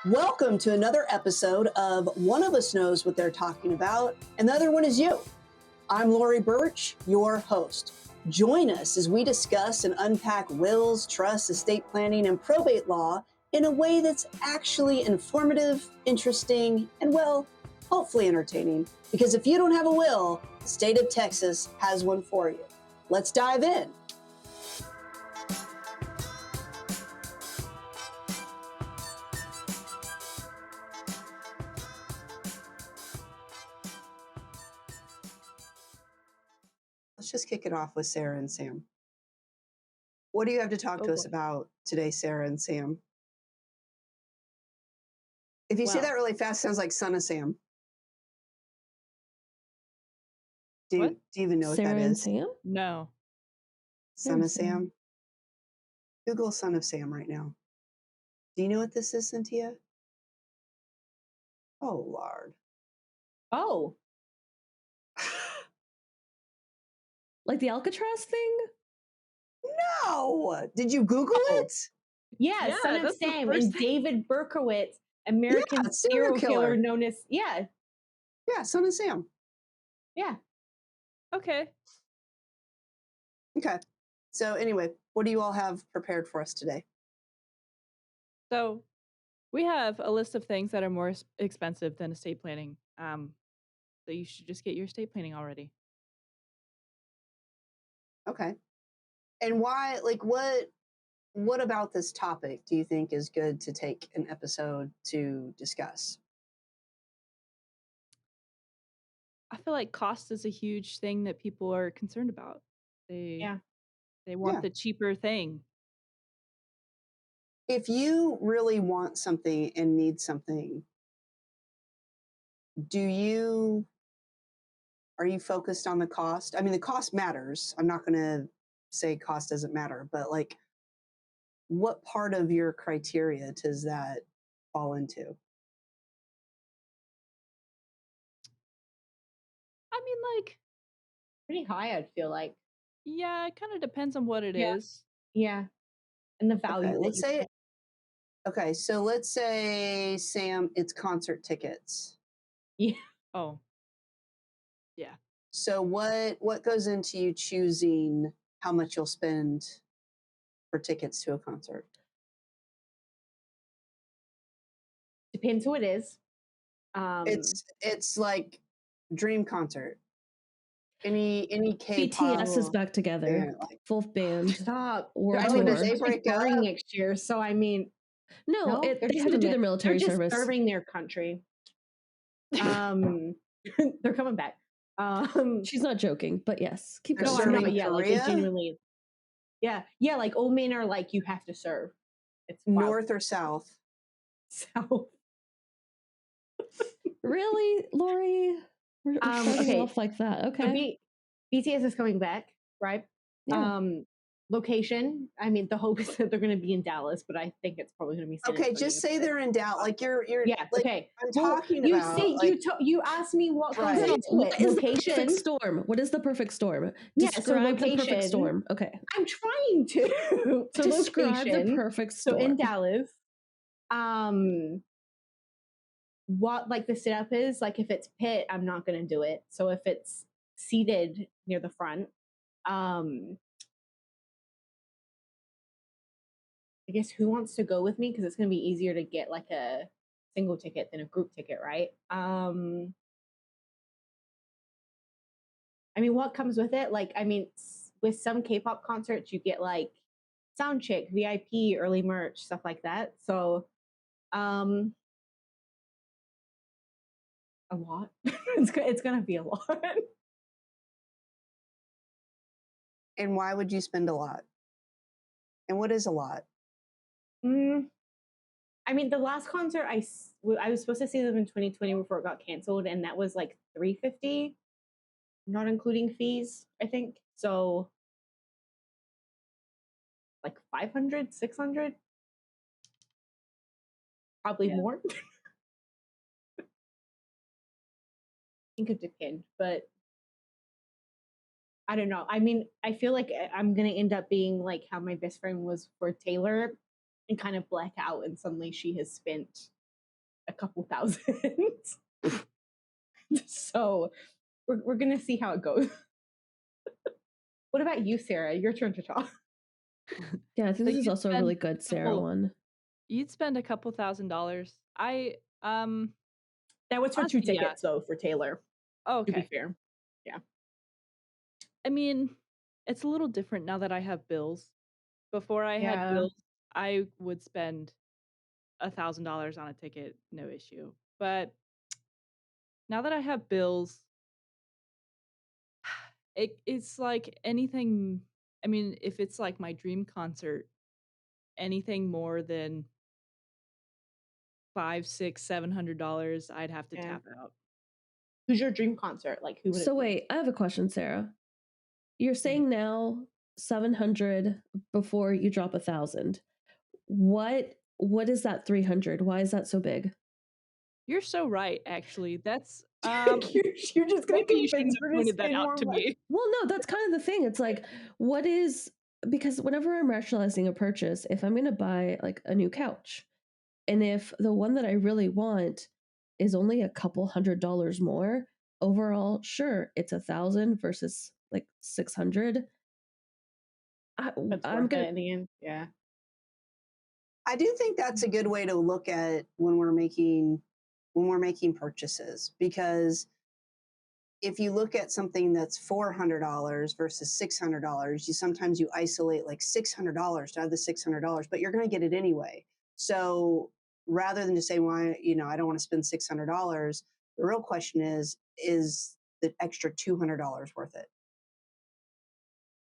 Welcome to another episode of One of Us Knows What They're Talking About, and the other one is you. I'm Lori Burch, your host. Join us as we discuss and unpack wills, trusts, estate planning, and probate law in a way that's actually informative, interesting, and, well, hopefully entertaining. Because if you don't have a will, the state of Texas has one for you. Let's dive in. Let's just kick it off with Sarah and Sam. What do you have to talk to us about today, Sarah and Sam? If you say that really fast, it sounds like Son of Sam. Do you even know Sarah what that and is? Sam? No. Son of Sam? Google Son of Sam right now. Do you know what this is, Cynthia? Oh, Lord. Oh. Like the Alcatraz thing? No! Did you Google it? Yeah, Son of Sam and David Berkowitz, American serial killer known as, Yeah, Son of Sam. Yeah. Okay. Okay. So anyway, what do you all have prepared for us today? So we have a list of things that are more expensive than estate planning. So you should just get your estate planning already. Okay. And why, like, what about this topic do you think is good to take an episode to discuss? I feel like cost is a huge thing that people are concerned about. They want the cheaper thing. If you really want something and need something, are you focused on the cost? I mean, the cost matters. I'm not going to say cost doesn't matter, but like, what part of your criteria does that fall into? I mean, like, pretty high, I'd feel like. Yeah, it kind of depends on what it is. Yeah. And the value. Okay, so let's say, Sam, it's concert tickets. Yeah. Oh. Yeah. So what goes into you choosing how much you'll spend for tickets to a concert? Depends who it is. It's like dream concert. Any K-pop. BTS is back together, full band. Stop. World I mean, tour. they break starting next year, so I mean, no, they have to do their military they're service. Just serving their country. They're coming back. She's not joking, but yes, keep going. No, I'm not. Yeah, like they genuinely. Yeah, like old men are like you have to serve. It's North or south? South. Really, Lori? We're starting off like that. Okay. So BTS is coming back, right? Yeah. Location. I mean, the hope is that they're going to be in Dallas, but I think it's probably going to be. Okay, just say they're in Dallas. Like you're. Yeah. Like, okay. I'm talking about. You asked me what goes into What it. is the perfect storm? What is the perfect storm? Describe the perfect storm. Okay. I'm trying to. So describe the perfect storm. So in Dallas, what like the setup is, like if it's pit, I'm not going to do it. So if it's seated near the front, I guess who wants to go with me? Because it's going to be easier to get like a single ticket than a group ticket, right? I mean, what comes with it? Like, I mean, with some K-pop concerts, you get like sound check, VIP, early merch, stuff like that. So, a lot. It's going to be a lot. And why would you spend a lot? And what is a lot? I mean, the last concert I was supposed to see them in 2020 before it got canceled, and that was like $350, not including fees, I think. So like 500, 600, probably more. I think it depends, but I don't know. I mean, I feel like I'm gonna end up being like how my best friend was for Taylor, and kind of black out, and suddenly she has spent a couple thousand. So we're gonna see how it goes. What about you, Sarah? Your turn to talk. Yeah, I think So this is you'd also a spend really a good Sarah couple one. you'd spend a couple $1,000s. That was for 2 honestly, yeah. tickets though for Taylor. Oh, To be okay. fair. Yeah. I mean, it's a little different now that I have bills. Before I had Yeah. bills, I would spend $1,000 on a ticket, no issue. But now that I have bills, it's like anything. I mean, if it's like my dream concert, anything more than $500, $600, $700, I'd have to Yeah. tap out. Who's your dream concert? Like who would So it be? wait, I have a question, Sarah. You're saying now 700 before you drop 1,000. What is that 300? Why is that so big? You're so right, actually. That's you're just gonna maybe you convince shouldn't her have to pointed that spend out more to money. me. Well, no, that's kind of the thing. It's like, what is, because whenever I'm rationalizing a purchase, if I'm going to buy like a new couch, and if the one that I really want is only a couple $100 more, overall, sure, it's 1,000 versus like 600. That's I'm worth it gonna, in the end. Yeah. I do think that's a good way to look at when we're making purchases, because if you look at something that's $400 versus $600, sometimes you isolate like $600 to have the $600, but you're going to get it anyway. So rather than just saying, well, I don't want to spend $600, the real question is the extra $200 worth it?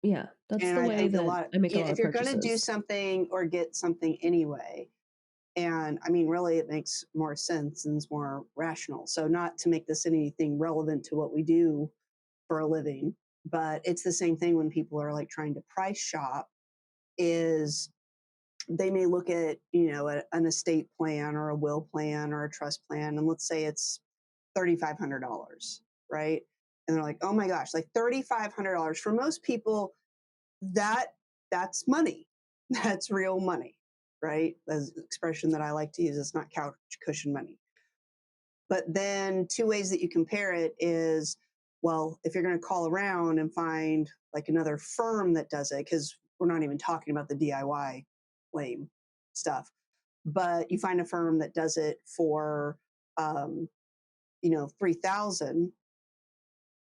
yeah, that's And the I way think that I make a lot if of you're going to do purchases. something or get something anyway, and I mean, really, it makes more sense and is more rational. So, not to make this anything relevant to what we do for a living, but it's the same thing when people are like trying to price shop. Is they may look at an estate plan or a will plan or a trust plan, and let's say it's $3,500, right? And they're like, oh my gosh, like $3,500 for most people, that's money. That's real money, right? As an expression that I like to use, it's not couch cushion money. But then two ways that you compare it is, well, if you're going to call around and find like another firm that does it, because we're not even talking about the DIY lame stuff, but you find a firm that does it for, 3,000,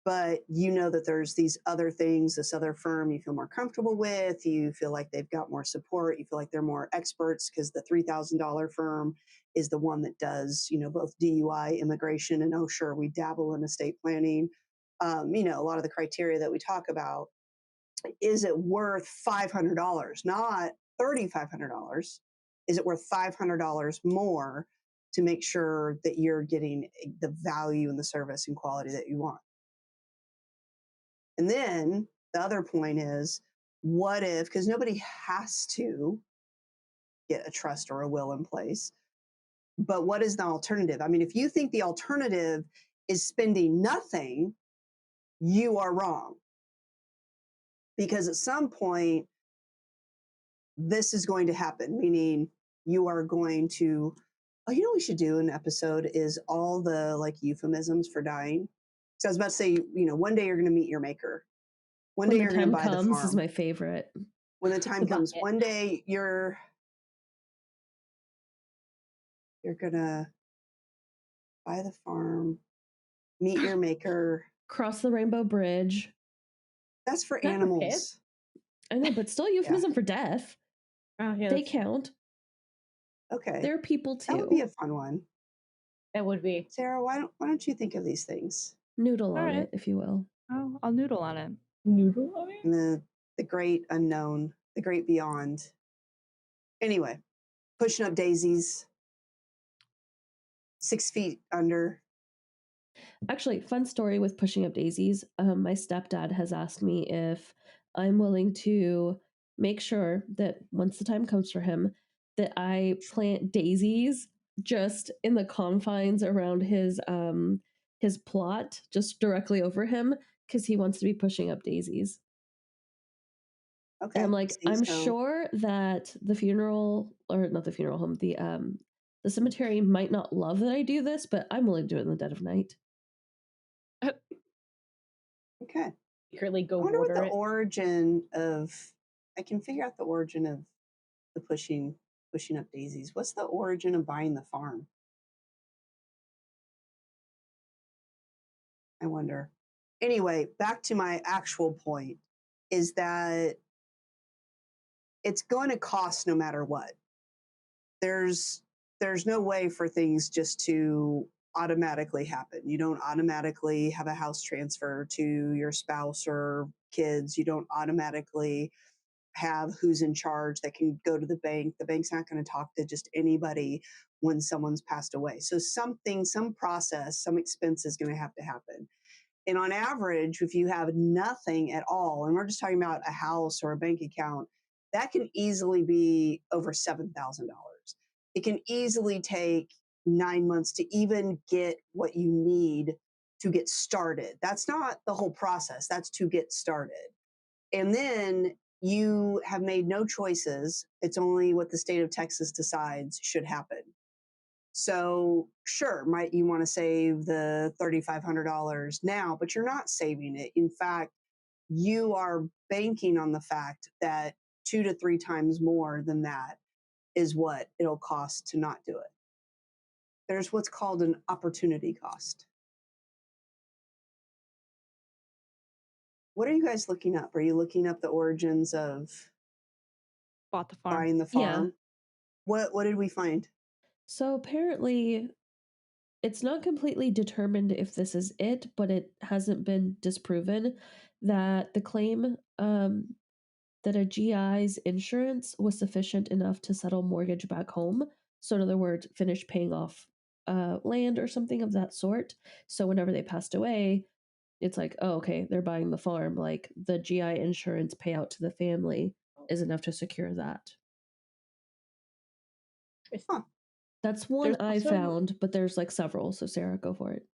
but you know that there's these other things, this other firm you feel more comfortable with, you feel like they've got more support, you feel like they're more experts because the $3,000 firm is the one that does, both DUI, immigration, and oh, sure, we dabble in estate planning. A lot of the criteria that we talk about. Is it worth $500, not $3,500? Is it worth $500 more to make sure that you're getting the value and the service and quality that you want? And then the other point is, what if, because nobody has to get a trust or a will in place, but what is the alternative? I mean, if you think the alternative is spending nothing, you are wrong. Because at some point, this is going to happen, meaning you are going to, what we should do an episode is all the like euphemisms for dying. So I was about to say, one day you're going to meet your maker. One day you're going to buy the farm. This is my favorite. When the time comes, one day you're gonna buy the farm, meet your maker, cross the rainbow bridge. That's for animals. I know, but still euphemism for death. Oh, yeah, they count. Okay, they're people too. That would be a fun one. It would be. Sarah, why don't you think of these things? Noodle on it, if you will. Oh, I'll noodle on it. Noodle on it? And the great unknown, the great beyond. Anyway, pushing up daisies, 6 feet under. Actually, fun story with pushing up daisies. My stepdad has asked me if I'm willing to make sure that once the time comes for him, that I plant daisies just in the confines around his plot, just directly over him, because he wants to be pushing up daisies. Okay. And I'm like, I'm sure that the funeral, or not the funeral home, the The cemetery might not love that I do this, but I'm willing to do it in the dead of night. Okay. Secretly I go wonder what water the it. origin of. I can figure out the origin of the pushing up daisies. What's the origin of buying the farm? I wonder. Anyway, back to my actual point is that it's going to cost no matter what. There's no way for things just to automatically happen. You don't automatically have a house transfer to your spouse or kids. You don't automatically have who's in charge that can go to the bank. The bank's not going to talk to just anybody when someone's passed away. So some process, some expense is going to have to happen. And on average, if you have nothing at all, and we're just talking about a house or a bank account, that can easily be over $7,000. It can easily take 9 months to even get what you need to get started. That's not the whole process, that's to get started. And then you have made no choices. It's only what the state of Texas decides should happen. So sure, might you want to save the $3,500 now, but you're not saving it. In fact, you are banking on the fact that 2 to 3 times more than that is what it'll cost to not do it. There's what's called an opportunity cost. What are you guys looking up? Are you looking up the origins of Bought the farm. buying the Yeah. farm? What did we find? So apparently, it's not completely determined if this is it, but it hasn't been disproven that the claim that a GI's insurance was sufficient enough to settle mortgage back home. So in other words, finish paying off land or something of that sort. So whenever they passed away, it's like, oh, okay, they're buying the farm. Like the GI insurance payout to the family is enough to secure that. Huh. That's one There's I also- found, but there's like several. So Sarah, go for it.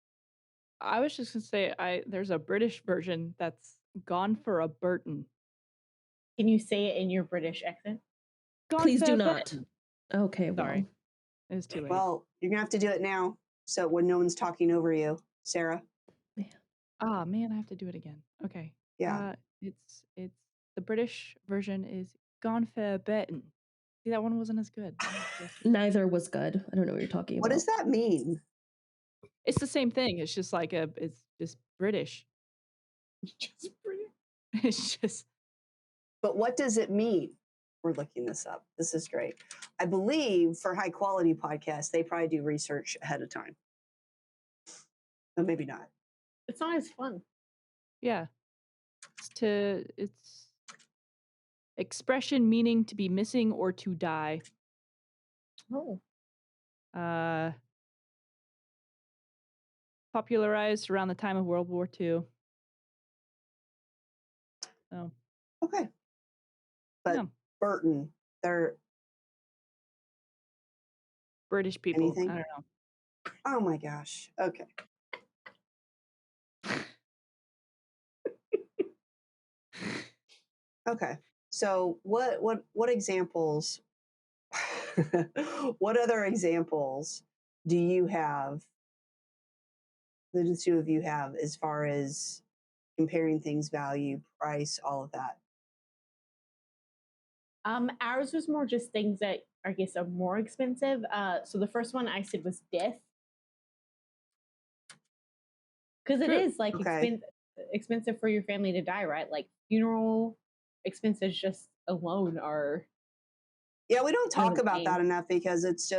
I was just gonna say, there's a British version that's gone for a Burton. Can you say it in your British accent? Gone Please for do a not. Burton. Okay, well. Sorry. It's too late. Well, you're gonna have to do it now, so when no one's talking over you, Sarah. Ah, man, I have to do it again. Okay. Yeah. It's the British version is gone for a Burton. See, that one wasn't as good. Neither was good. I don't know what you're talking What about. does that mean? It's the same thing. It's just like it's just British. Just British. It's just But what does it mean? We're looking this up. This is great. I believe for high quality podcasts, they probably do research ahead of time. But maybe not. It's not as fun. yeah. It's expression meaning to be missing or to die. Oh. Popularized around the time of World War II. So Okay. But yeah. Burton, they're British people. anything? I don't know. Oh my gosh. Okay. Okay. So what examples what other examples do you have, the two of you have, as far as comparing things, value, price, all of that? Ours was more just things that I guess are more expensive. So the first one I said was death. Because it True. is like Okay. expensive for your family to die, right? Like funeral expenses just alone are Yeah, we don't talk Another about game. that enough because it's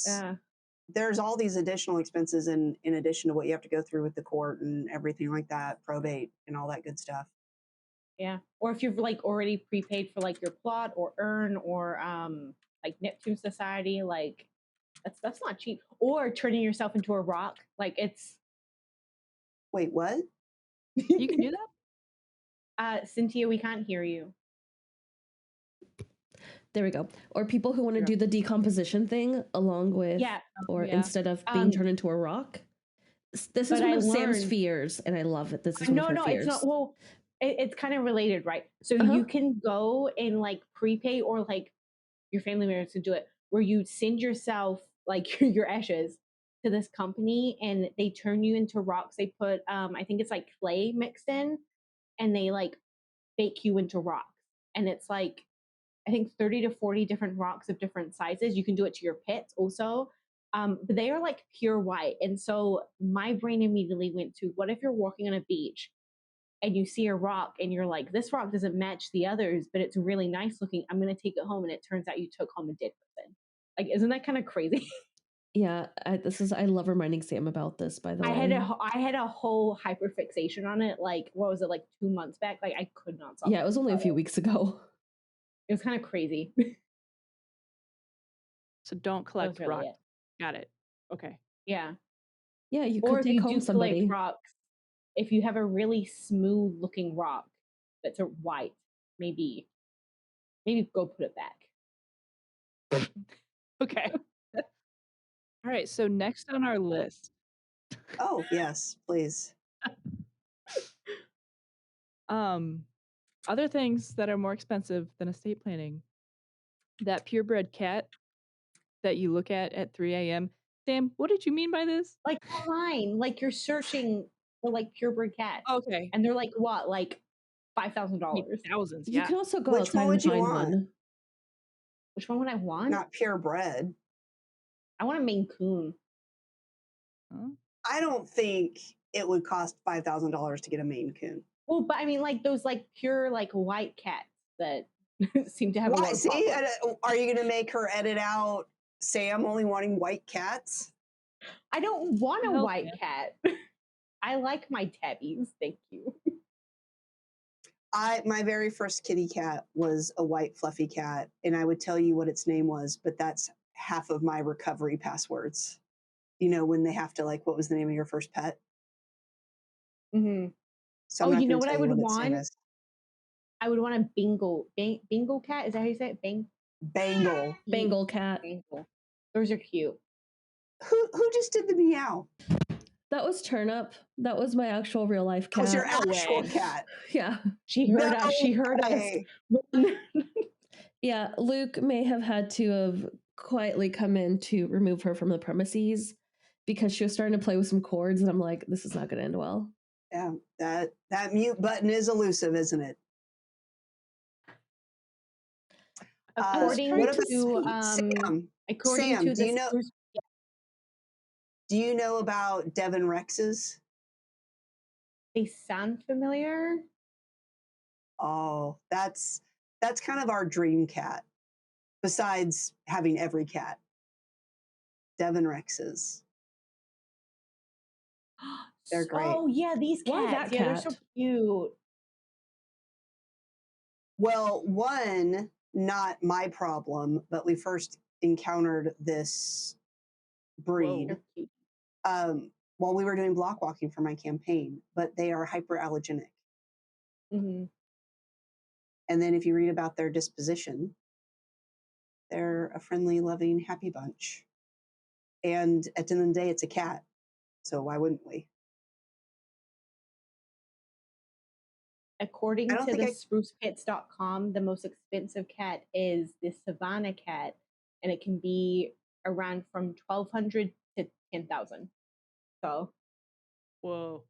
yeah. there's all these additional expenses in addition to what you have to go through with the court and everything like that, probate and all that good stuff. Yeah. Or if you've like already prepaid for like your plot or earn or like Neptune Society, like that's not cheap. Or turning yourself into a rock. Like it's Wait, what? You can do that? Cynthia, we can't hear you. There we go. Or people who want to Yeah. do the decomposition thing along with, Yeah. or Yeah. instead of being turned into a rock. This is But one I of Sam's learned- fears, and I love it. This is one No, of her no, fears. it's not. Well, it's kind of related, right? So Uh-huh. you can go and like prepay, or like your family members can do it, where you send yourself like your ashes to this company, and they turn you into rocks. They put I think it's like clay mixed in, and they like bake you into rocks. And it's like I think 30 to 40 different rocks of different sizes. You can do it to your pits also. But they are like pure white. And so my brain immediately went to, what if you're walking on a beach and you see a rock and you're like, this rock doesn't match the others, but it's really nice looking. I'm going to take it home. And it turns out you took home a dead person. Like, isn't that kind of crazy? Yeah, I love reminding Sam about this, by the way. I had a whole hyperfixation on it. Like, what was it, like 2 months back? Like, I could not stop. Yeah, it was only a few weeks ago. It was kind of crazy. So don't collect really rocks. it. Got it. Okay. Yeah. Yeah, you Or could if take you home do somebody. collect rocks, if you have a really smooth looking rock that's a white, maybe go put it back. Okay. All right. So next on our list. Oh, yes, please. Other things that are more expensive than estate planning. That purebred cat that you look at 3 a.m. Sam, what did you mean by this? Like online, like you're searching for like purebred cats. Okay. And they're like what? Like $5,000. Thousands. You Yeah. can also go Which outside one and would you find want? one. Which one would I want? Not purebred. I want a Maine Coon. Huh? I don't think it would cost $5,000 to get a Maine Coon. Well, but I mean, like those like pure like white cats that seem to have a lot of See, problems. are you going to make her edit out Sam only wanting white cats? I don't want a Hell white yeah. cat. I like my tabbies. Thank you. My very first kitty cat was a white fluffy cat, and I would tell you what its name was, but that's half of my recovery passwords. You know, when they have to, like, what was the name of your first pet? Mm-hmm. So I'm not you know gonna what tell I would what its name want? is. I would want a bingo cat. Is that how you say it? Bangle. Bengal cat. Bangle. Those are cute. Who just did the meow? That was Turnip. That was my actual real life That was your cat. No actual way. cat. Yeah. She heard us. She heard us. way. Yeah, Luke may have had to have quietly come in to remove her from the premises because she was starting to play with some cords, and I'm like, this is not going to end well. Yeah, that mute button is elusive, isn't it? According what about to Sam? according Sam, to do the you know? spruce, Do you know about Devon Rexes? they sound familiar. Oh, that's kind of our dream cat. Besides having every cat, Devon Rexes. They're great. Oh yeah, these cats. Why that Yeah, they're so cat? cute. Well, one, not my problem, but we first encountered this breed They're cute. while we were doing block walking for my campaign, but they are hyperallergenic. Mm-hmm. And then if you read about their disposition, they're a friendly, loving, happy bunch. And at the end of the day, it's a cat. So why wouldn't we? According to the sprucepits.com, the most expensive cat is the Savannah cat, and it can be around from 1,200 to 10,000. So, whoa.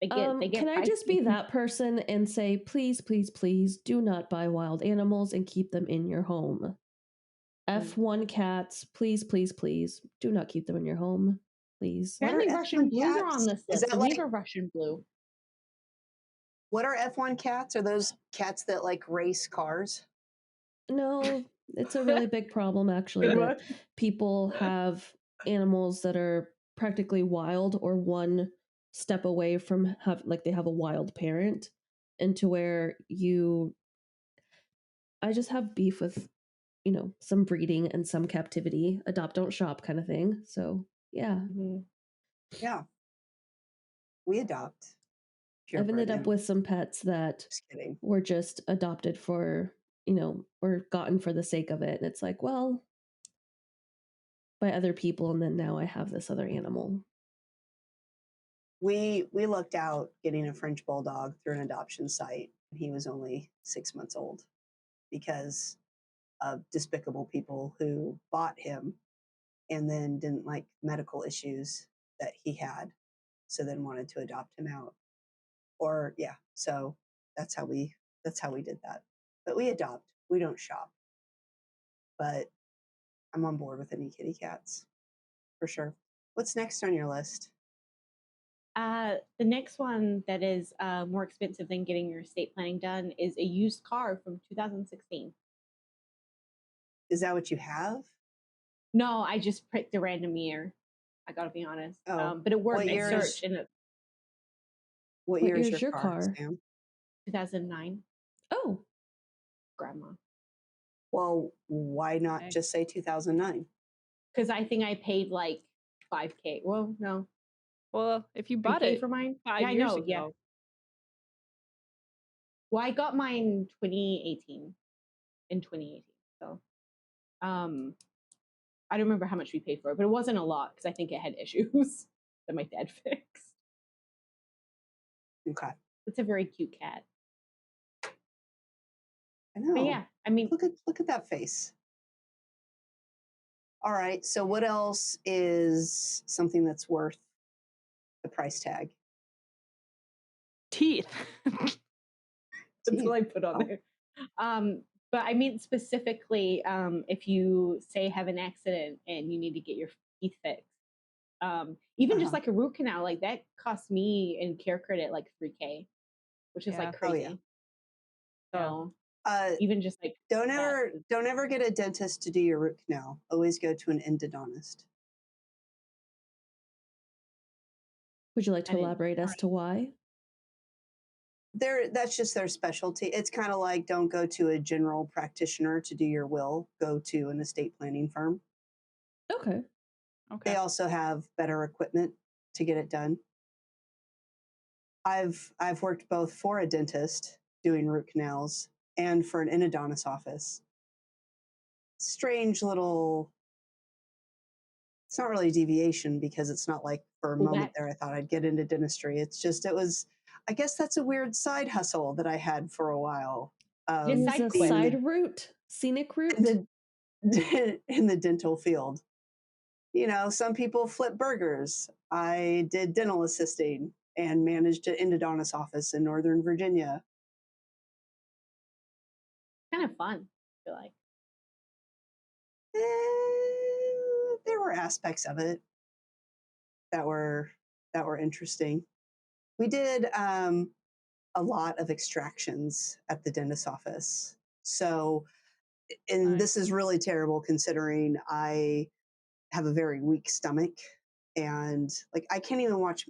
they get. Can I just be that person and say, please, please, please do not buy wild animals and keep them in your home? F1 cats, please, please, please do not keep them in your home, please. Apparently, Russian F1 blues are cats? on this Is list. that We have like a Russian blue. what are F1 cats? Are those cats that like race cars? No, it's a really big problem actually that people have animals that are practically wild or one step away from they have a wild parent, and to where I just have beef with, some breeding and some captivity, adopt don't shop kind of thing. So yeah. Mm-hmm. Yeah. We adopt. I've ended up with some pets that Just kidding. were just adopted for, or gotten for the sake of it. And it's like, well, by other people, and then now I have this other animal. We looked out getting a French bulldog through an adoption site. He was only 6 months old because of despicable people who bought him and then didn't like medical issues that he had, so then wanted to adopt him out. Or yeah, so that's how we did that. But we adopt, we don't shop. But I'm on board with any kitty cats for sure. What's next on your list? The next one that is more expensive than getting your estate planning done is a used car from 2016. Is that what you have? No, I just picked a random year. I gotta be honest. Oh, But it worked. what I year searched is and what What year is year's your your car, car? Sam? 2009, Oh, grandma. Well, why not Okay. just say 2009? Because I think I paid like 5K. Well, no, Well, if you bought 3K it for mine. 5 Yeah, I years know. ago, Yeah. Well, I got mine 2018 in 2018. So, I don't remember how much we paid for it, but it wasn't a lot because I think it had issues that my dad fixed. Okay. It's a very cute cat. I know. But yeah, I mean, Look at that face. All right. So what else is something that's worth the price tag? teeth. that's Teeth. what I put on Oh. there. But I mean specifically, if you say have an accident and you need to get your teeth fixed, even just like a root canal, like that cost me in care credit like 3K, which is Yeah. like Oh, crazy. yeah. So Even just like don't that ever get a dentist to do your root canal. Always go to an endodontist. would you like to I didn't- elaborate as to why? That's just their specialty. It's kind of like don't go to a general practitioner to do your will. Go to an estate planning firm. Okay. Okay. They also have better equipment to get it done. I've worked both for a dentist doing root canals and for an endodontist office. Strange little. It's not really a deviation because it's not like for a Well, moment there I thought I'd get into dentistry. It's just I guess that's a weird side hustle that I had for a while. It was Side a quest. side route, scenic route. In the dental field. You know, some people flip burgers. I did dental assisting and managed an endodontist office in Northern Virginia. kind of fun, I feel like. There were aspects of it that were interesting. We did a lot of extractions at the dentist office. So, and Nice. this is really terrible considering I have a very weak stomach and like I can't even watch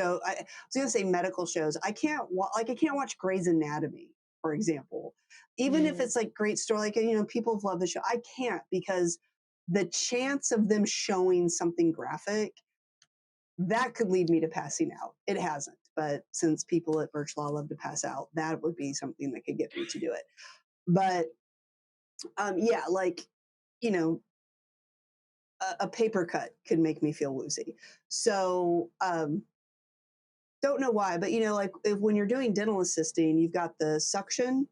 I was gonna say medical shows. I can't watch Grey's Anatomy, for example. Even if it's like great story, like you know, people have loved the show. I can't because the chance of them showing something graphic that could lead me to passing out. It hasn't, but since people at Burch Law love to pass out, that would be something that could get me to do it. But yeah, like you know, a paper cut could make me feel woozy. So don't know why, but you know, like when you're doing dental assisting, you've got the suction,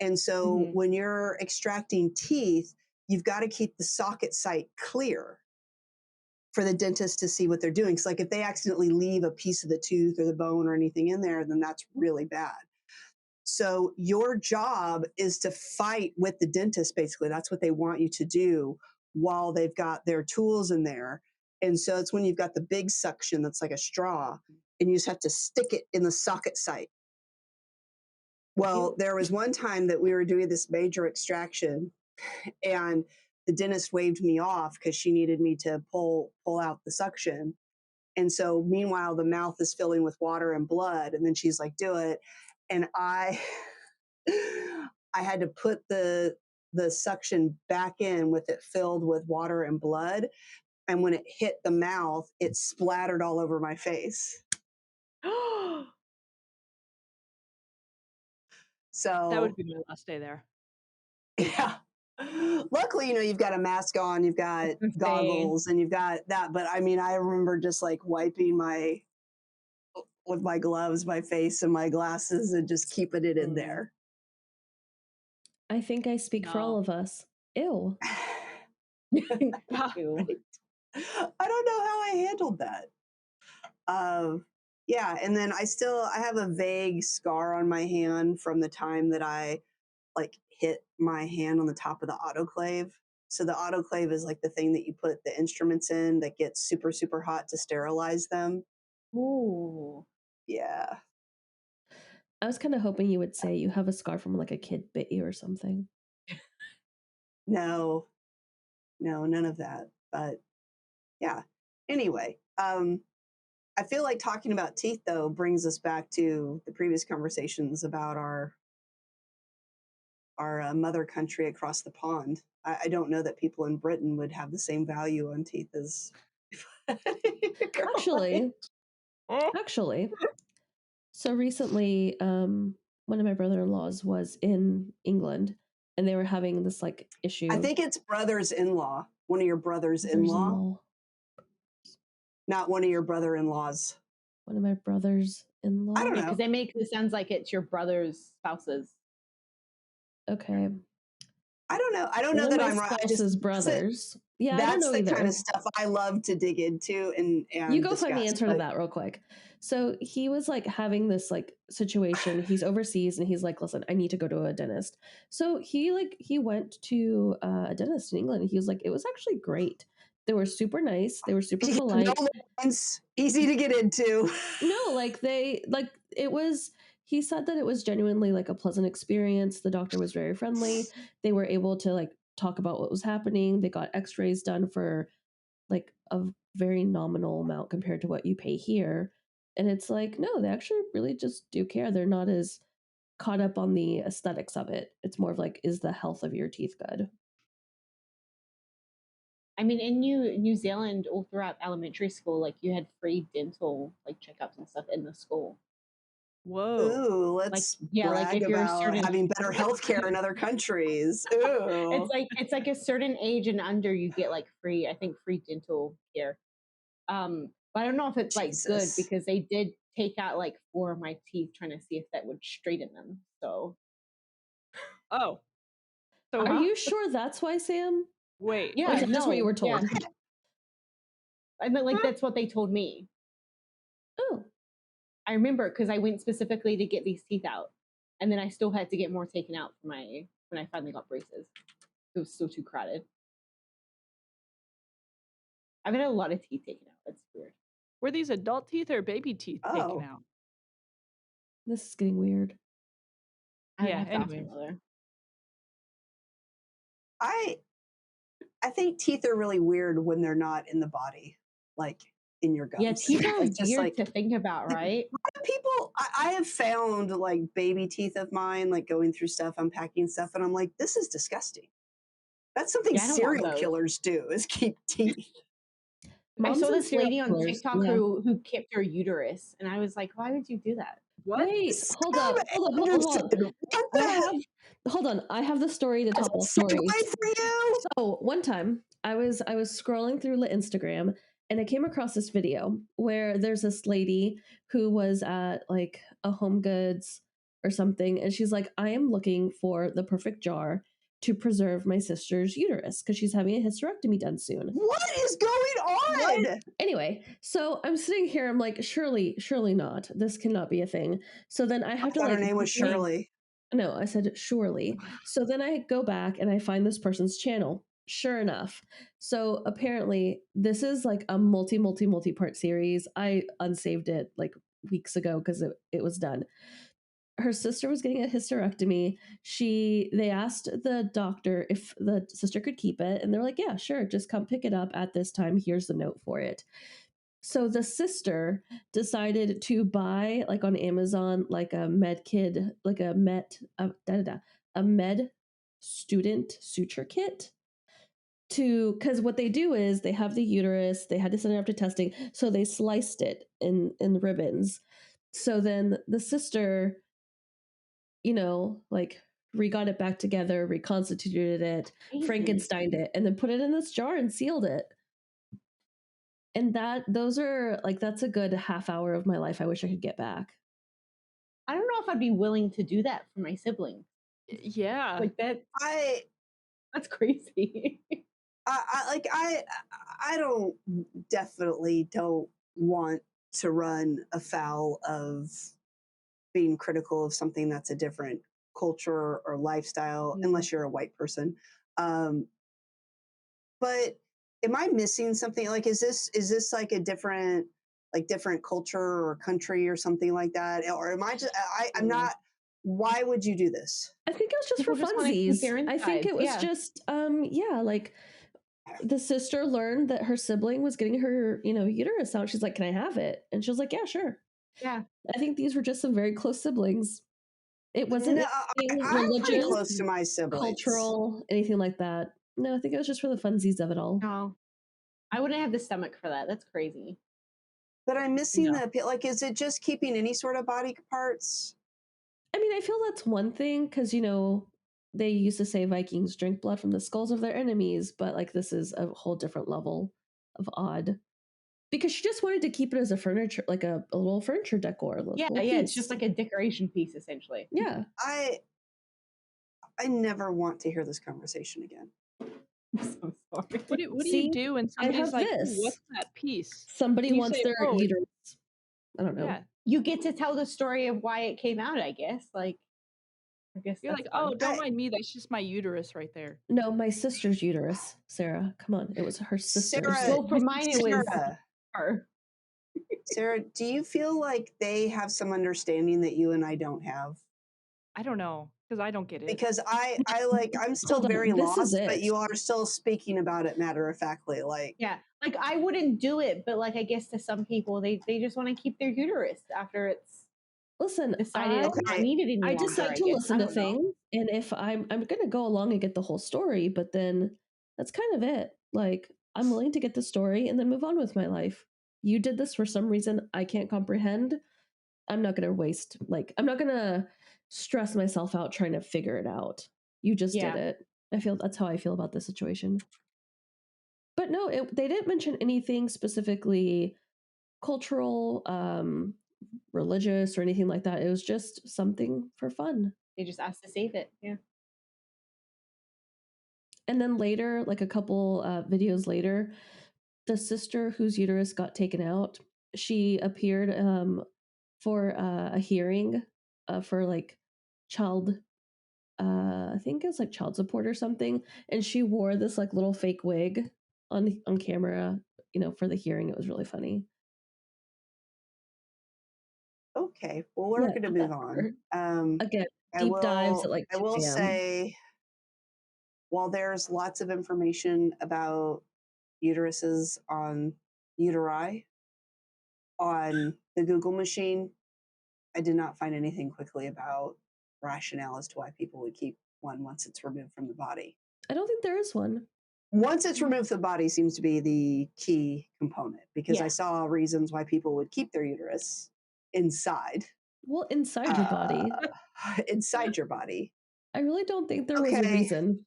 and so when you're extracting teeth, you've got to keep the socket site clear for the dentist to see what they're doing. Because like if they accidentally leave a piece of the tooth or the bone or anything in there, then that's really bad. So your job is to fight with the dentist, basically. That's what they want you to do while they've got their tools in there. And so it's when you've got the big suction that's like a straw, and you just have to stick it in the socket site. Well, there was one time that we were doing this major extraction, and the dentist waved me off because she needed me to pull out the suction. And so meanwhile, the mouth is filling with water and blood. And then she's like, do it. And I had to put the suction back in with it filled with water and blood. And when it hit the mouth, it splattered all over my face. So That would be my last day there. yeah. Luckily, you know, you've got a mask on, you've got goggles, and you've got that. But I mean, I remember just like wiping with my gloves, my face and my glasses and just keeping it in there. I think I speak for all of us. Ew. Ew. I don't know how I handled that. Yeah, and then I have a vague scar on my hand from the time that I like hit my hand on the top of the autoclave. So the autoclave is like the thing that you put the instruments in that gets super, super hot to sterilize them. Ooh. Yeah. I was kind of hoping you would say you have a scar from like a kid bit you or something. No, none of that. But yeah. Anyway, I feel like talking about teeth though brings us back to the previous conversations about our mother country across the pond. I don't know that people in Britain would have the same value on teeth as Actually, so recently, one of my brother-in-laws was in England, and they were having this like issue. I think it's brothers-in-law. One of your brothers-in-law, brothers-in-law. not one of your brother-in-laws. One of my brothers-in-law. I don't know. Because they make it sounds like it's your brother's spouses. Okay. I don't know. I don't know that I'm right. Spouse's brothers. Yeah, I don't That's know the either. kind of stuff I love to dig into and you go discuss, find the answer to that real quick. So he was like having this like situation. He's overseas and he's like, listen, I need to go to a dentist. So he went to a dentist in England and he was like, it was actually great. They were super nice. They were super polite. No lines, easy to get into. No, like it was. He said that it was genuinely like a pleasant experience. The doctor was very friendly. They were able to like talk about what was happening. They got X-rays done for like a very nominal amount compared to what you pay here. And it's like, no, they actually really just do care. They're not as caught up on the aesthetics of it. It's more of like, is the health of your teeth good? I mean, in New Zealand, all throughout elementary school, like you had free dental like checkups and stuff in the school. Whoa. Ooh, let's brag if you're a about certain having better healthcare in other countries. Ooh. it's like a certain age and under you get like free, I think free dental care. But I don't know if it's like good Jesus. because they did take out like 4 of my teeth trying to see if that would straighten them. So Oh. So Are you sure that's why, Sam? wait. yeah, Or is that just what you were told? Yeah. I mean, like that's what they told me. Oh. I remember because I went specifically to get these teeth out, and then I still had to get more taken out for my when I finally got braces. It was still too crowded. I've had a lot of teeth taken out. That's weird. Were these adult teeth or baby teeth taken out? This is getting weird. Yeah, anyway. I think teeth are really weird when they're not in the body, like in your gums. Yeah, teeth are like, just weird like, to think about, right? People, I have found like baby teeth of mine, like going through stuff, unpacking stuff, and I'm like, this is disgusting. That's something serial killers do, is keep teeth. I saw this lady on TikTok who kept her uterus, and I was like, why would you do that? What? Wait, hold on. Hold on. I have the story to top all stories. For you? So one time I was scrolling through Instagram and I came across this video where there's this lady who was at like a Home Goods or something, and she's like, I am looking for the perfect jar to preserve my sister's uterus because she's having a hysterectomy done soon. What is going on? What? Anyway, so I'm sitting here, I'm like, surely not. This cannot be a thing. So then I have to her name was Shirley. No, I said surely. So then I go back and I find this person's channel. Sure enough. So apparently this is like a multi-part series. I unsaved it like weeks ago because it was done. Her sister was getting a hysterectomy. They asked the doctor if the sister could keep it, and they're like, yeah, sure, just come pick it up at this time. Here's the note for it. So the sister decided to buy, like on Amazon, like a med kit, like a med student suture kit. Because what they do is they have the uterus, they had to send it up to testing, so they sliced it in ribbons. So then the sister, like got it back together, reconstituted it, Frankensteined it, and then put it in this jar and sealed it. And that's a good half hour of my life I wish I could get back. I don't know if I'd be willing to do that for my siblings. Yeah. Like that. That's crazy. I definitely don't want to run afoul of being critical of something that's a different culture or lifestyle, unless you're a white person. Um, but am I missing something? Like, is this like a different culture or country or something like that? Or am I just I'm not? Why would you do this? I think it was just People for just want to keep funsies. their I think insides. it was Yeah. just like the sister learned that her sibling was getting her, uterus out. She's like, "Can I have it?" And she was like, "Yeah, sure." Yeah. I think these were just some very close siblings. It wasn't No, anything I'm pretty religious, close to my siblings. cultural, anything like that. No, I think it was just for the funsies of it all. No, I wouldn't have the stomach for that. That's crazy. But I'm missing No. like, is it just keeping any sort of body parts? I mean, I feel that's one thing because, they used to say Vikings drink blood from the skulls of their enemies, but like this is a whole different level of odd. Because she just wanted to keep it as a furniture, like a little furniture decor. Yeah, little yeah. It's piece. just like a decoration piece, essentially. Yeah. I never want to hear this conversation again. I'm so sorry. What do See, you do when I somebody's have like, "Ooh, this. what's that piece?" Somebody And you wants say, their "Oh, it's-" uterus. I don't know. yeah. You get to tell the story of why it came out, I guess. Like, I guess You're that's like, fun. "Oh, don't mind me. That's just my uterus right there." No, my sister's uterus, Sarah. Come on. It was her sister's. Sarah, Well, for mine, it was Sarah, her. Sarah, do you feel like they have some understanding that you and I don't have? I don't know because I don't get it. Because I'm still Hold on, very this is lost, but it. you are still speaking about it matter of factly. Like, Yeah, like I wouldn't do it, but like I guess to some people, they just want to keep their uterus after it's Listen, decided it's not Okay. needed any I longer. decide I to guess. listen I to don't know. things, and if I'm gonna go along and get the whole story, but then that's kind of it. Like, I'm willing to get the story and then move on with my life. You did this for some reason I can't comprehend. I'm not gonna waste, like, I'm not gonna stress myself out trying to figure it out. You just did Yeah. it. I feel that's how I feel about this situation. But no, they didn't mention anything specifically cultural, religious, or anything like that. It was just something for fun. They just asked to save it. Yeah. And then later, like a couple videos later, the sister whose uterus got taken out, she appeared for a hearing for like child, I think it was like child support or something, and she wore this like little fake wig on camera, for the hearing. It was really funny. Okay, well, we're Yeah, going to put that move on. there. Again, I deep dives at will. like I 2 will a.m. say, while there's lots of information about uteruses on uteri on the Google machine, I did not find anything quickly about rationale as to why people would keep one once it's removed from the body. I don't think there is one. Once it's removed from the body seems to be the key component, because I Yeah. saw reasons why people would keep their uterus inside. Well, inside your body. Inside your body. I really don't think there was a Okay. reason.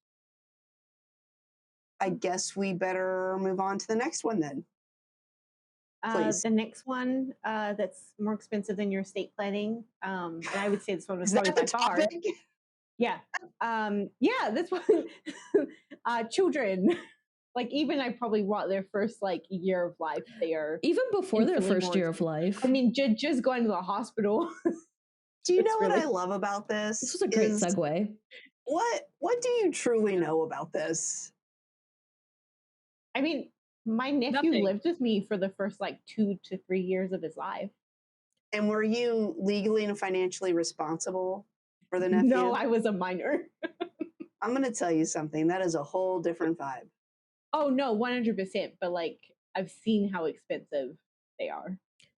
I guess we better move on to the next one then. Please. The next one that's more expensive than your estate planning, and I would say this one was Is that probably the by far. topic? Yeah. Yeah, this one, children. Like even I probably want their first like year of life. They are Even before their infinitely first more year of expensive. life. I mean, just going to the hospital. Do you It's know what really- I love about this? This was a great is segue. What do you truly know about this? I mean, my nephew Nothing. lived with me for the first like 2 to 3 years of his life. And were you legally and financially responsible for the nephew? No, I was a minor. I'm going to tell you something. That is a whole different vibe. Oh no, 100%. But like I've seen how expensive they are.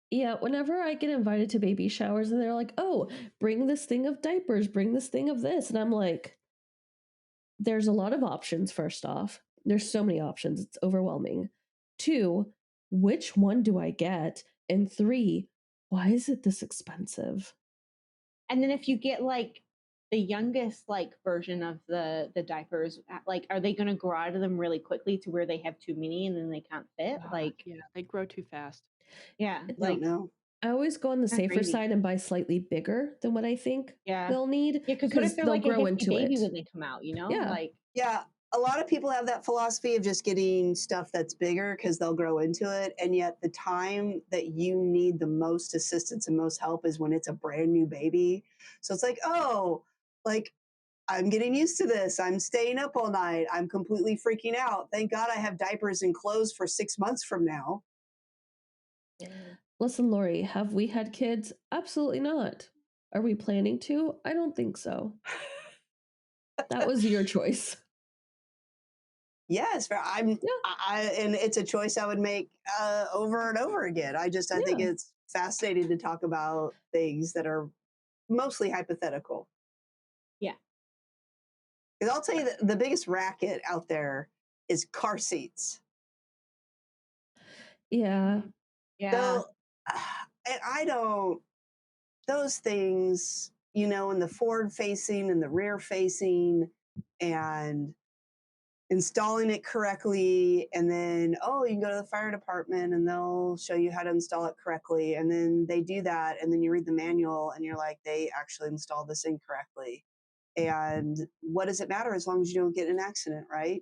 Yeah, whenever I get invited to baby showers and they're like, "Oh, bring this thing of diapers, bring this thing of this." And I'm like, there's a lot of options, first off. There's so many options. It's overwhelming. 2, which one do I get? And 3, why is it this expensive? And then if you get like the youngest like version of the diapers, like are they going to grow out of them really quickly to where they have too many and then they can't fit? Like Yeah, they grow too fast. yeah, I like don't know. I always go on the Kinda safer crazy. side and buy slightly bigger than what I think yeah, they'll need, yeah. Because what if they're they'll like a grow hefty into baby it. when they come out? You know, Yeah. like Yeah, a lot of people have that philosophy of just getting stuff that's bigger because they'll grow into it. And yet, the time that you need the most assistance and most help is when it's a brand new baby. So it's like, oh, like I'm getting used to this. I'm staying up all night. I'm completely freaking out. Thank God I have diapers and clothes for 6 months from now. Listen, Lori, have we had kids? Absolutely not. Are we planning to? I don't think so. That was your choice. Yes, Yeah. and it's a choice I would make over and over again. I think Yeah. it's fascinating to talk about things that are mostly hypothetical. Yeah. Because I'll tell you that the biggest racket out there is car seats. Yeah. Yeah. So, and I don't, those things, you know, in the forward facing and the rear facing and installing it correctly. And then, oh, you can go to the fire department and they'll show you how to install it correctly. And then they do that. And then you read the manual and you're like, they actually installed this incorrectly. And what does it matter as long as you don't get in an accident, right?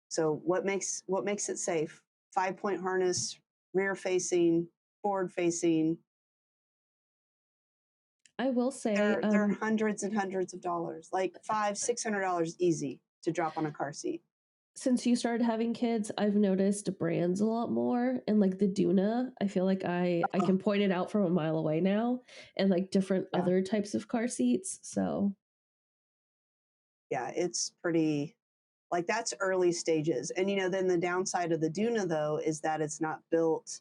So what makes it safe? 5-point harness, rear facing, forward facing. I will say, They're hundreds and hundreds of dollars, like $500-$600 easy to drop on a car seat. since you started having kids, I've noticed brands a lot more, and like the Duna, I feel like I can point it out from a mile away now, and like different Yeah. other types of car seats. So Yeah, it's pretty, like that's early stages. And you know, then the downside of the Duna though is that it's not built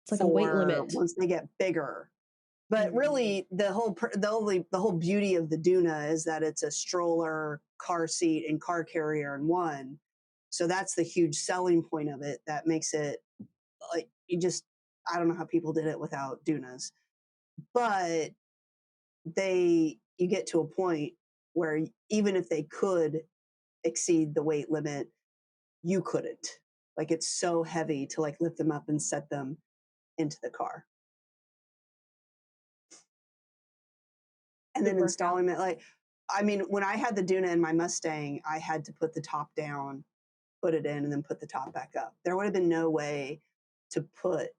it's like a weight for limit. once they get bigger. But really, the whole beauty of the Duna is that it's a stroller, car seat, and car carrier in one. So that's the huge selling point of it. That makes it like I don't know how people did it without Dunas, but you get to a point where even if they could exceed the weight limit, you couldn't. Like it's so heavy to like lift them up and set them into the car. And then installing it, like, I mean, when I had the Duna in my Mustang, I had to put the top down, put it in, and then put the top back up. There would have been no way to put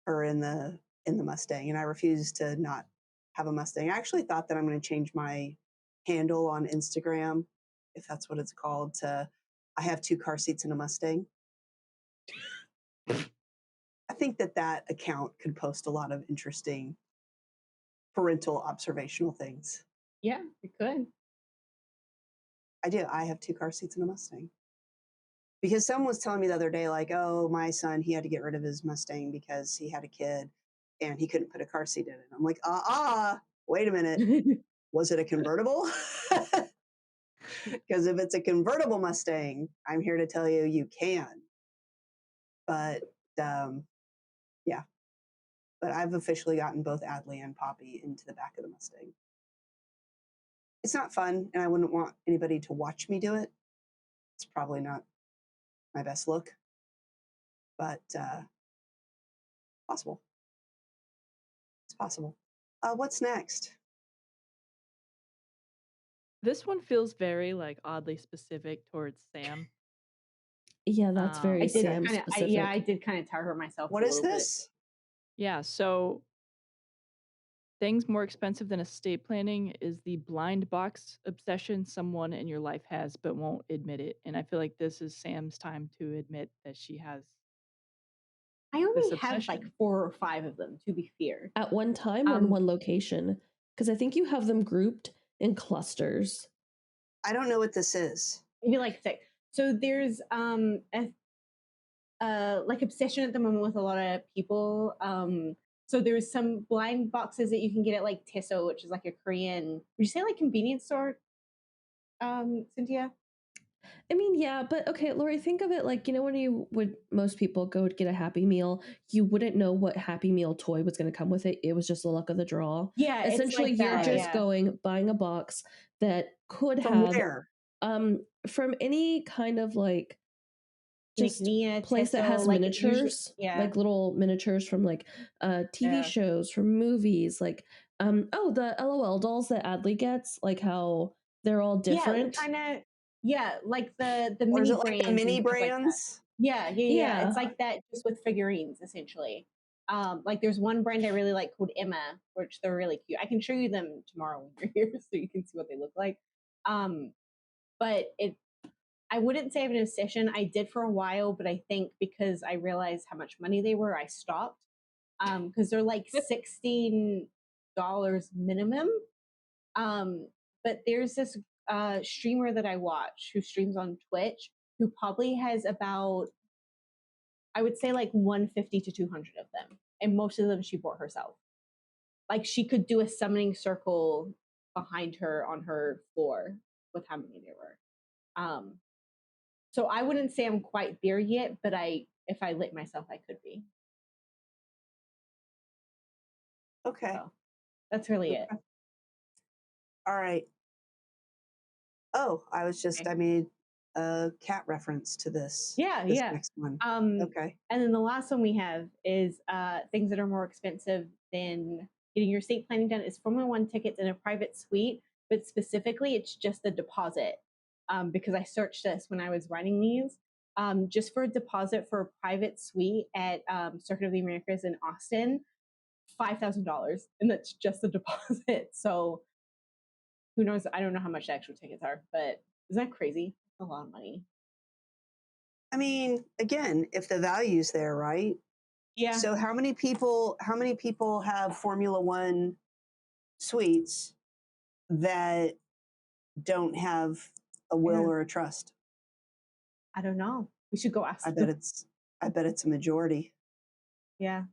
her in the Mustang, and I refused to not have a Mustang. I actually thought that I'm going to change my handle on Instagram, if that's what it's called, to I have 2 car seats in a Mustang. I think that account could post a lot of interesting parental observational things. Yeah, you could. I do. I have 2 car seats in a Mustang. Because someone was telling me the other day, like, oh, my son, he had to get rid of his Mustang because he had a kid and he couldn't put a car seat in it. I'm like, wait a minute. Was it a convertible? Because if it's a convertible Mustang, I'm here to tell you, you can. But yeah. But I've officially gotten both Adley and Poppy into the back of the Mustang. It's not fun, and I wouldn't want anybody to watch me do it. It's probably not my best look, but possible. It's possible. What's next? This one feels very like oddly specific towards Sam. Yeah, that's very I did Sam kind of, specific. I did kind of tire myself. What a is little this? Yeah, so things more expensive than estate planning is the blind box obsession someone in your life has but won't admit it. And I feel like this is Sam's time to admit that she has. I only this have like obsession. 4 or 5 of them, to be fair. At one time or in one location? Because I think you have them grouped in clusters. I don't know what this is. Maybe like 6. So there's like obsession at the moment with a lot of people. So there's some blind boxes that you can get at like Tesso, which is like a Korean, would you say like convenience store, Cynthia? I mean, yeah, but okay, Lori, think of it like, you know, when most people go to get a Happy Meal, you wouldn't know what Happy Meal toy was going to come with it. It was just the luck of the draw. Yeah, Essentially, it's like you're that, just yeah. going, buying a box that could From have, where? from any kind of like, just Like Nia, place that Tesso, has like miniatures, yeah. like little miniatures from like TV Yeah. shows, from movies, like Oh, the LOL dolls that Adley gets, like how they're all different. Yeah, kind of. Yeah, like the Or is mini it like the brands mini and stuff like that. brands? Yeah. Yeah. It's like that, just with figurines, essentially. Like there's one brand I really like called Emma, which they're really cute. I can show you them tomorrow when you're here, so you can see what they look like. But I wouldn't say I have an obsession. I did for a while, but I think because I realized how much money they were, I stopped. Because they're like $16 minimum. But there's this streamer that I watch who streams on Twitch who probably has about, I would say, like 150 to 200 of them, and most of them she bought herself. Like she could do a summoning circle behind her on her floor with how many there were. So I wouldn't say I'm quite there yet, but if I lit myself, I could be. Okay. So that's really it. All right. Oh, Okay. I made a cat reference to this. Yeah, this yeah. next one. Okay. And then the last one we have is things that are more expensive than getting your estate planning done is Formula One tickets in a private suite, but specifically it's just the deposit. Because I searched this when I was writing these. Just for a deposit for a private suite at Circuit of the Americas in Austin, $5,000, and that's just the deposit. So who knows? I don't know how much the actual tickets are, but isn't that crazy? That's a lot of money. I mean, again, if the value's there, right? Yeah. So how many people have Formula One suites that don't have a will or a trust? I don't know. We should go ask I them. bet it's a majority. Yeah.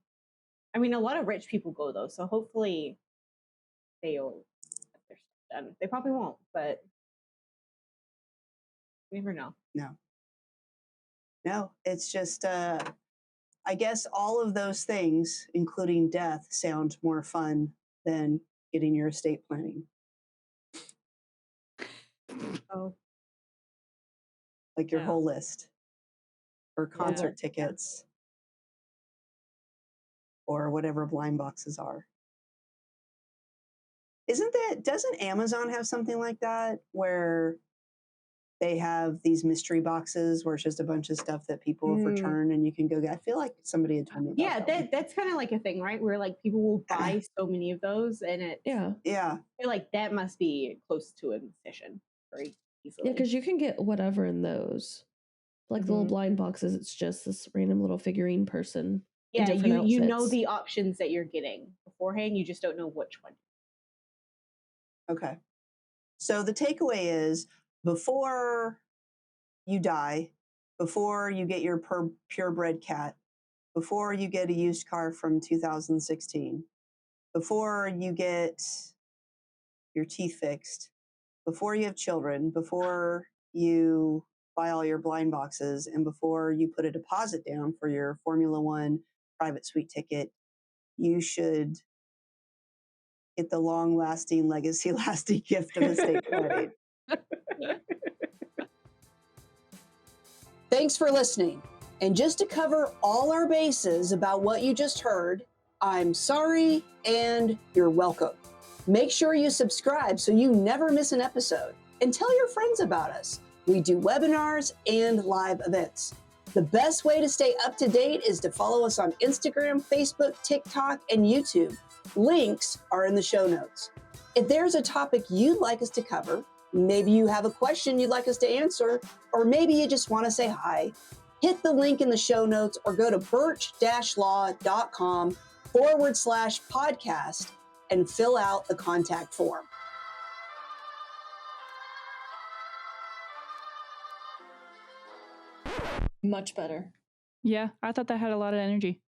I mean, a lot of rich people go though, so hopefully they'll get their stuff done. They probably won't, but you never know. No, it's just I guess all of those things, including death, sound more fun than getting your estate planning. Oh, Like your yeah. whole list, or concert Yeah. tickets, or whatever blind boxes are. Doesn't Amazon have something like that where they have these mystery boxes where it's just a bunch of stuff that people have returned and you can go get? I feel like somebody had told me about Yeah, that one. that's kind of like a thing, right? Where like people will buy so many of those, and it's Yeah. Yeah. I feel like that must be close to an obsession very easily. Yeah, because you can get whatever in those. Like the little blind boxes, it's just this random little figurine person in Yeah, different outfits. you know the options that you're getting beforehand. You just don't know which one. Okay. So the takeaway is before you die, before you get your purebred cat, before you get a used car from 2016, before you get your teeth fixed, before you have children, before you buy all your blind boxes, and before you put a deposit down for your Formula One private suite ticket, you should get the long-lasting, legacy-lasting gift of estate planning. Thanks for listening. And just to cover all our bases about what you just heard, I'm sorry and you're welcome. Make sure you subscribe so you never miss an episode. And tell your friends about us. We do webinars and live events. The best way to stay up to date is to follow us on Instagram, Facebook, TikTok, and YouTube. Links are in the show notes. If there's a topic you'd like us to cover, maybe you have a question you'd like us to answer, or maybe you just want to say hi, hit the link in the show notes or go to burch-law.com/podcast and fill out the contact form. Much better. Yeah, I thought that had a lot of energy.